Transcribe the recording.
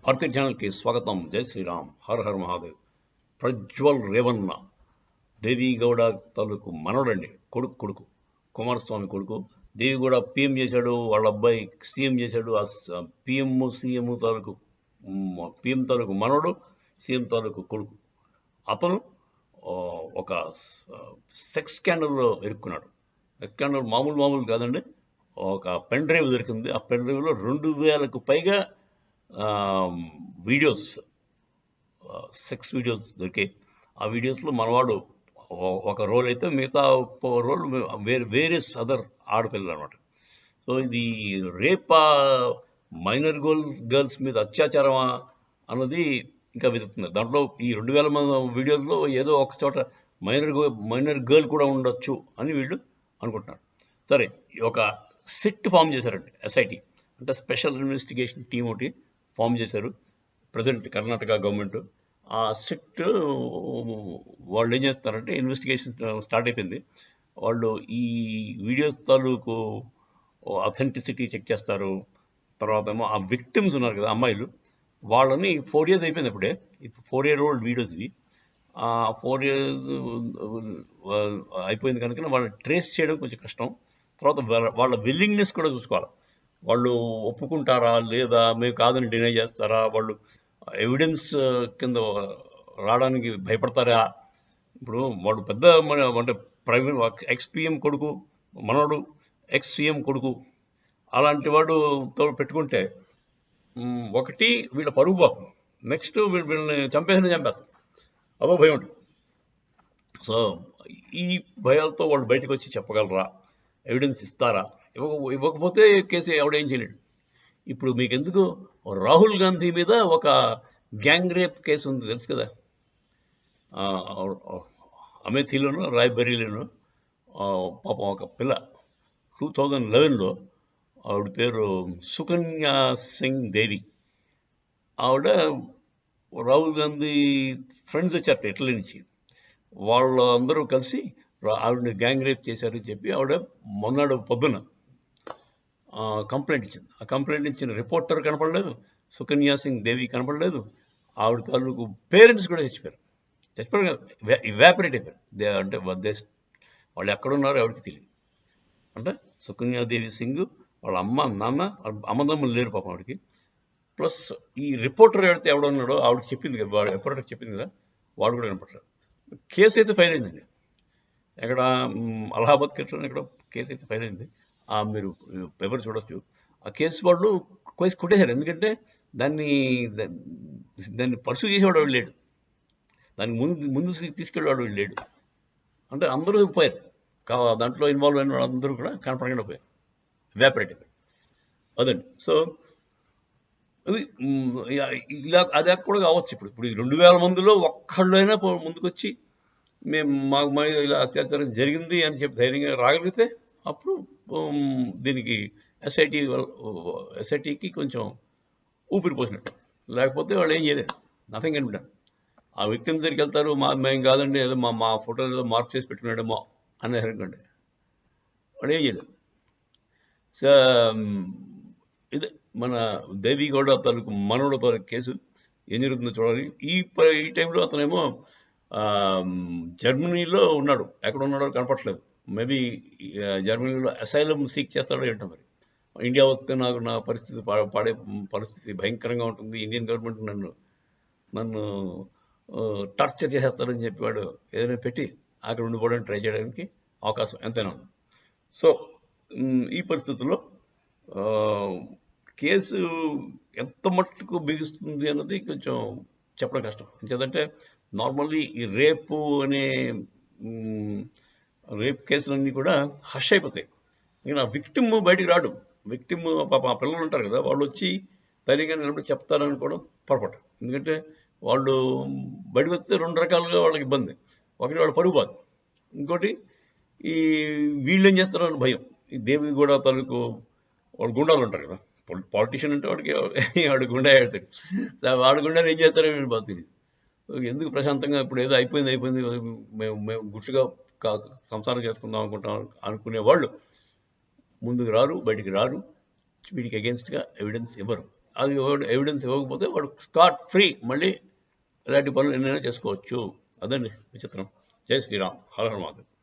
భారతీయ ఛానల్కి స్వాగతం. జై శ్రీరామ్, హర్ హర్ మహాదేవ్. ప్రజ్వల్ రేవన్న దేవిగౌడ తాలూకు మనవడండి, కొడుకు కుమారస్వామి కొడుకు. దేవిగౌడ పిఎం చేశాడు, వాళ్ళ అబ్బాయి సీఎం చేశాడు. ఆ పిఎం సీఎం తాలూకు పిఎం తాలూకు మనవడు, సీఎం తాలూకు కొడుకు. అతను ఒక సెక్స్ స్కాండల్లో ఇరుక్కున్నాడు. సెక్స్ స్కాండల్ మామూలు కాదండి. ఒక పెన్ డ్రైవ్ దొరికింది. ఆ పెన్ డ్రైవ్లో 2000కు పైగా వీడియోస్, సెక్స్ వీడియోస్ దొరికాయి. ఆ వీడియోస్లో మనవాడు ఒక రోల్ అయితే, మిగతా రోల్ వేరియస్ అదర్ ఆడపిల్లలు అనమాట. సో ఇది రేపా, మైనర్ గర్ల్స్ మీద అత్యాచారమా అన్నది ఇంకా వెతుకుతున్నారు. దాంట్లో ఈ 2000 మంది వీడియోల్లో ఏదో ఒక చోట మైనర్ గర్ల్ కూడా ఉండొచ్చు అని వీళ్ళు అనుకుంటున్నారు. సరే, ఒక సిట్ ఫామ్ చేశారండి, ఎస్ఐటి అంటే స్పెషల్ ఇన్వెస్టిగేషన్ టీమ్ ఒకటి ఫామ్ చేశారు ప్రజెంట్ కర్ణాటక గవర్నమెంట్. ఆ సిట్ వాళ్ళు ఏం చేస్తారంటే, ఇన్వెస్టిగేషన్ స్టార్ట్ అయిపోయింది. వాళ్ళు ఈ వీడియోస్ తాలూకు అథెంటిసిటీ చెక్ చేస్తారు. తర్వాత ఏమో ఆ విక్టిమ్స్ ఉన్నారు కదా, అమ్మాయిలు, వాళ్ళని 4 years అయిపోయింది అప్పుడే. 4 year old వీడియోస్ ఇవి. 4 years అయిపోయింది కనుక వాళ్ళని ట్రేస్ చేయడం కొంచెం కష్టం. తర్వాత వాళ్ళ విల్లింగ్నెస్ కూడా చూసుకోవాలి. వాళ్ళు ఒప్పుకుంటారా లేదా, మేము కాదని డినై చేస్తారా, వాళ్ళు ఎవిడెన్స్ కింద రావడానికి భయపడతారా. ఇప్పుడు వాళ్ళు పెద్ద అంటే ప్రైవేట్ ఎక్స్-పిఎం కొడుకు మనోడు, ఎక్స్-సీఎం కొడుకు, అలాంటి వాడుతో పెట్టుకుంటే ఒకటి వీళ్ళ పరుగు పాపం, నెక్స్ట్ వీళ్ళని చంపేస్తాం, అదో భయం ఉంటుంది. సో ఈ భయాలతో వాళ్ళు బయటకు వచ్చి చెప్పగలరా, ఎవిడెన్స్ ఇస్తారా, ఇవ్వకపోతే కేసు ఎవడేం చేయలేడు. ఇప్పుడు మీకు ఎందుకు, రాహుల్ గాంధీ మీద ఒక గ్యాంగ్ రేప్ కేసు ఉంది, తెలుసు కదా. అమేథీలోను రాయ్బరీలోను పాపం ఒక పిల్ల 2011లో, ఆవిడ పేరు సుకన్యా సింగ్ దేవి. ఆవిడ రాహుల్ గాంధీ ఫ్రెండ్స్ వచ్చారు ఇటలీ నుంచి, వాళ్ళందరూ కలిసి ఆవిడని గ్యాంగ్ రేప్ చేశారని చెప్పి ఆవిడ మొన్నడు పొద్దున కంప్లైంట్ ఇచ్చింది. ఆ కంప్లైంట్ ఇచ్చిన రిపోర్టర్ కనపడలేదు, సుకన్యా సింగ్ దేవి కనపడలేదు, ఆవిడ తాలూకు పేరెంట్స్ కూడా చచ్చిపోయారు ఇవాపరేట్ అయిపోయారు. అంటే వాళ్ళు ఎక్కడున్నారో ఎవరికి తెలియదు. అంటే సుకన్యాదేవి సింగ్ వాళ్ళ అమ్మ నాన్న అమ్మదమ్ములు లేరు పాపం ఆవిడకి. ప్లస్ ఈ రిపోర్టర్ ఎవడున్నాడో ఆవిడకి చెప్పింది కదా, వాడు రిపోర్టర్ చెప్పింది కదా, వాడు కూడా కనపడతారు. కేసు అయితే ఫైల్ అయిందండి, ఎక్కడ అలహాబాద్ కేసులో ఇక్కడ కేసు అయితే ఫైల్ అయింది. మీరు పేపర్ చూడొచ్చు. ఆ కేసు వాళ్ళు కేసు కొట్టేశారు, ఎందుకంటే దాన్ని పర్సూ చేసేవాడు వాడు లేడు, దానికి ముందు తీసుకెళ్ళేవాడు లేడు. అంటే అందరూ పోయారు, దాంట్లో ఇన్వాల్వ్ అయిన వాళ్ళందరూ కూడా కనపడకుండా పోయారు, వ్యాపరేట్ అయిపోయారు. అదండి. సో ఇలా అది కూడా కావచ్చు. ఇప్పుడు 2000 మందిలో ఒక్కళ్ళైనా ముందుకొచ్చి మాకు ఇలా అత్యాచారం జరిగింది అని చెప్పి ధైర్యంగా రాగలిగితే అప్పుడు దీనికి ఎస్ఐటికి కొంచెం ఊపిరి పోసినట్టు. లేకపోతే వాళ్ళు ఏం చేయలేరు, నథింగ్ కెన్ బి డన్. ఆ విక్టిమ్స్ దగ్గరికి వెళ్తారు, మేము కాదండి, ఏదో మా ఫోటోలు ఏదో మార్క్ చేసి పెట్టుకున్నాడేమో అని అనుకోండి, వాడు ఏం చేయలేదు. సో ఇదే మన దేవిగౌడ తాలూకు మనవడ తాలూకు కేసు ఏం జరుగుతుందో చూడాలి. ఈ టైంలో అతనేమో జర్మనీలో ఉన్నాడు, ఎక్కడ ఉన్నాడో కనపట్లేదు. మేబీ జర్మనీలో అసైలం సీక్ చేస్తాడో ఏంటో. మరి ఇండియా వస్తే నా పరిస్థితి పాడే పరిస్థితి భయంకరంగా ఉంటుంది, ఇండియన్ గవర్నమెంట్ నన్ను టార్చర్ చేసేస్తారని చెప్పి వాడు ఏదైనా పెట్టి అక్కడ ఉండిపోవడానికి ట్రై చేయడానికి అవకాశం ఎంతైనా ఉంది. సో ఈ పరిస్థితుల్లో కేసు ఎంత మట్టుకు బిగుస్తుంది అన్నది కొంచెం చెప్పడం కష్టం. ఎందుకంటే నార్మల్లీ ఈ రేపు కేసులన్నీ కూడా హష్ అయిపోతాయి. ఇంకా విక్టిమ్ బయటికి రాడు. విక్టిమ్ పాప ఆ పిల్లలు ఉంటారు కదా, వాళ్ళు వచ్చి ధైర్యంగా నిలబడి చెప్తారని కూడా పొరపాటు. ఎందుకంటే వాళ్ళు బయటకు వస్తే 2 రకాలుగా వాళ్ళకి ఇబ్బంది. ఒకటి వాళ్ళ పరుగు బాధ, ఇంకోటి ఈ వీళ్ళు ఏం చేస్తారో అని భయం. ఈ దేవి కూడా తాలూకు వాళ్ళు గుండాలు ఉంటారు కదా, పాలిటీషియన్ అంటే వాడు గుండా ఆడతాడు. వాడు గుండాలు ఏం చేస్తారో వీళ్ళు బాధ తెలియదు. ఎందుకు ప్రశాంతంగా ఇప్పుడు ఏదో అయిపోయింది మేము గుట్టుగా సంసారం చేసుకుందాం అనుకునే వాళ్ళు ముందుకు రారు, బయటికి రారు, వీడికి అగేన్స్ట్గా ఎవిడెన్స్ ఇవ్వరు. అది ఎవిడెన్స్ ఇవ్వకపోతే వాడు స్కాట్ ఫ్రీ, మళ్ళీ ఇలాంటి పనులు ఎన్నైనా చేసుకోవచ్చు. అదండి విచిత్రం. జై శ్రీరామ్. హర హర మహాదేవ్.